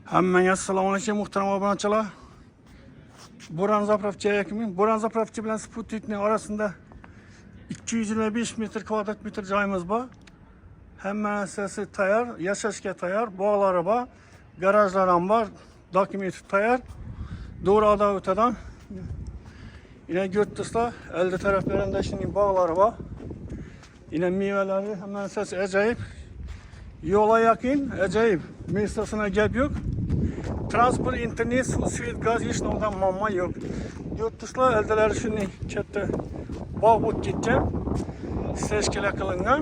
Hammaga assalomu alaykum muhtaram obunachilar. Bo'ron zapravkami? Bo'ron zapravka bilan Sputnikning orasida 225 metr kvadrat metr joyimiz bor. Hamma narsasi tayyor, yashashga tayyor, bog'lari bor, garajlar ham bor, dokument tayyor. Do'rada o'tadan. Yine götürsler, elde taraflarında şimdi bog'lari bor. Yine mevalari, hamma narsasi ajoyib. Yo'la yaqin, ajoyib. Mesasına gap yo'q. Transport, internet, suv, svet, gaz hech narsadan muammo yo'q. Yo'tishlar eldalari shunday katta bog' bo'lib ketgan. Stechkalar qilingan.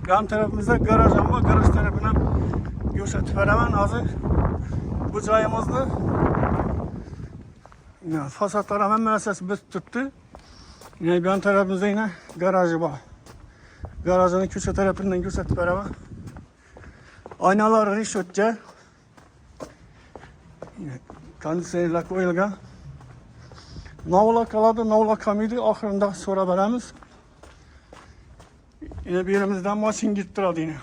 Yan tarafımızda garaj ham bor. Garaj tarafini ko'rsatib beraman. Hozir bu joyimizni fasadlar ham hamma narsasi bitib turibdi. Yine yan tarafımızda yine garajı var. Garajını köşe tarafından ko'rsatib beraman. Aynalar rishotga. Konditsionerlar qo'yilgan. Novlar qoladi, novlar qolmaydi. Oxirida so'rab beramiz. Yine bir yerimizden maşin gitib turadi yine.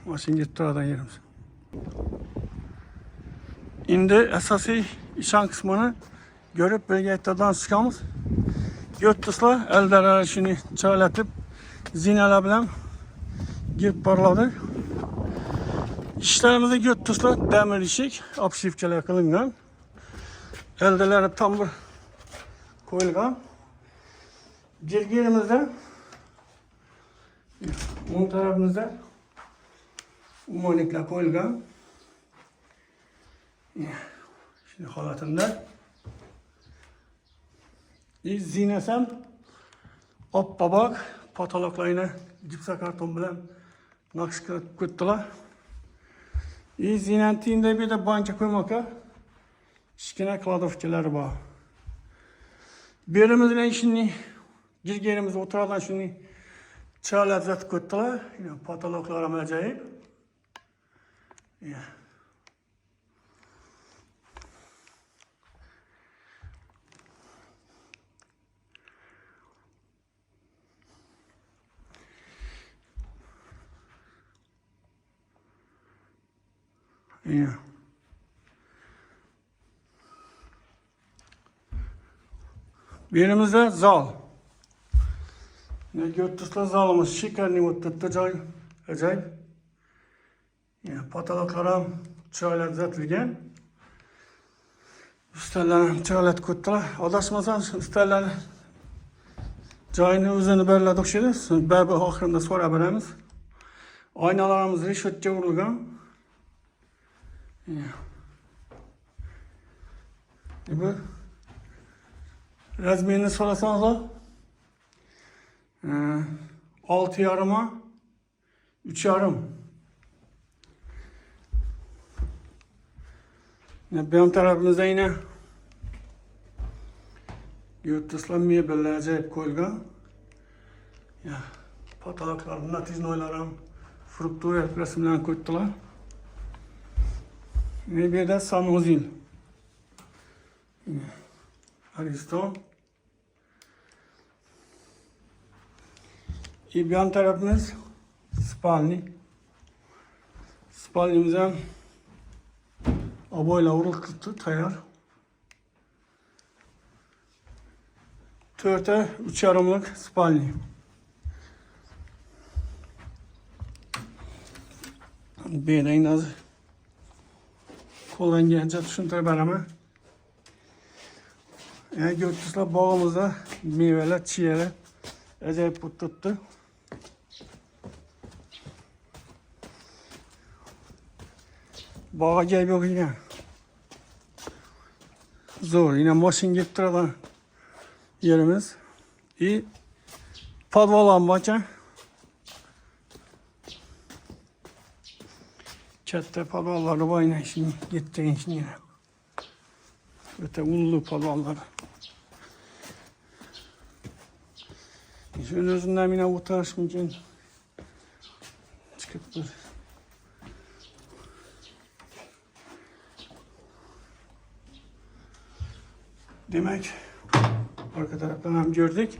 Maşin gitib turadi yerimiz. Endi asosiy ishon qismini görüp birga aytadan chiqamiz. Yo'tishlar eldalari shuni choylatib, zinalar bilan girib boriladi. İşlerimizde yo'tishlar demir eshik, obshivkalar qilingan. Eldalari tambur qo'yilgan. Girgirimizde bu tarafımızda umoniklar qo'yilgan. Şimdi holatında zinasam oppabak patologlarını gipsa karton bilan naqsh qilib ko'tdilar. Zinantinde bir de banka qo'ymoqqa kichkina kladovkalari bor. Birimiz bilan shuni girganimizda o'tiradigan shuni choylab zotib ko'tdilar. Patologlar ham ajoyib. Birimizde zal. Götürsler zalımız şikarni mutlu'da joy ajoyib. Patologlar ham choylab zotilgan. Ustalar ham choylatib ko'tdilar. Adashmasam ustalar joyini o'zini belgiladi o'xshaydi. Baribir oxirida so'rab beramiz. Aynalarimiz rishotga urilgan. Bu razmerini sorasanız o 6,5'a 3,5. Benim tarafımızda yine yo'tishlar mebellar ajoyib qo'yilgan. Patologlar, natijnoylar ham fruktura rasmlarni ko'tdilar. Bir de sanuzil. Ariston. Yan tarafımız spalni. Spalnimizden aboyla uğraştı tayar. 4'e 3,5'lık spalni. Beyin az. Koldan gelince tushuntirib beraman. Götürsler bağımızda meyveler, çiğeler acayip tuttu. Bağa gel yok yine. Zor. Yine maşin getirdiler yerimiz. İyi. Padvalan bakın. Katta padvalları var yine şimdi gittiğin için yine. Öte unlu padvalları. Şöyle özünden yine uğraşmayacağım. Çıkıp dur. Demek arka taraftan hem gördük.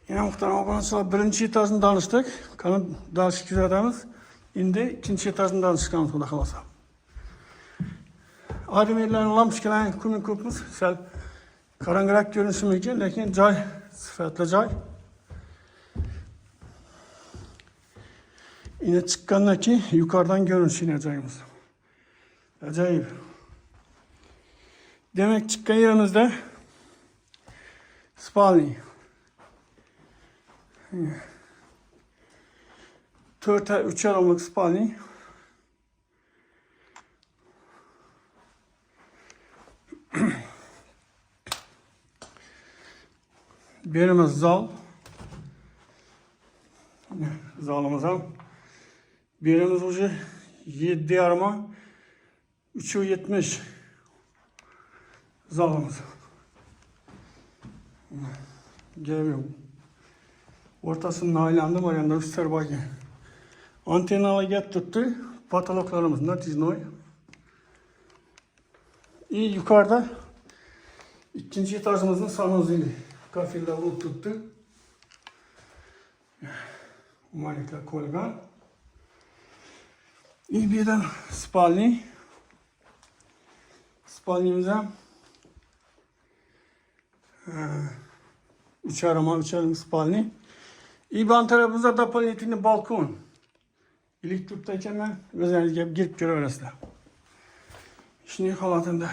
Yine muhterem obunachilar, birinchi etajni tanishdik. Qani dalishni kuzatamiz. Endi ikkinchi etajni tanishamiz, xudo xolasa. Ayrim yerlarni lampochkalarni ko'pmiz, sal qarangroq ko'rinishi mumkin, lekin joy sifatli joy. Yine çıkandan ki yukarıdan görünüş yine acayimiz. Acayip. Demek çıkan yerimizde spalni. 3 aramlık spalni. Birimiz zal. Zalımızdan. Birimiz ucu 7 yarıma 3'ü 70 zalımız. Geliyor. Ortasının aylandı var yanında üstler bakı. Antenalı get tuttu. Patologlarımız natiznoy. İyi yukarıda ikinci etajımızın sanuzili. Kafirler olup tuttu. Malikler kolgan. İyi birden spalni. Spalnimize 3 arama spalni. İyi ban tarafımızda doполнительный balkon. İlk tüpteyken ben özellikle girip görebilirsiniz. Şimdi halatında.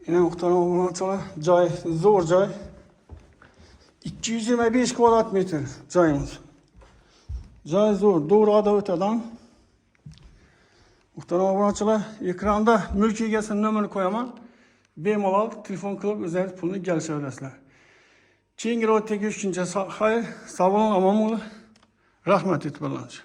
Yine muhtemelen obunachilar, joy, zo'r joy. 225 kvadrat metr joyimiz. Joy zo'r, Do'rg'ada o'tadi. Muhtemelen obunachilar, ekranda mulk egasini nomerini qo'yaman. Bemalol telefon qilib o'zingiz pulni kelishaverasizlar. Keyingi ro'yxatga o'tguncha xayr, sog' bo'ling, omon bo'ling. Rahmat e'tiborlaringiz.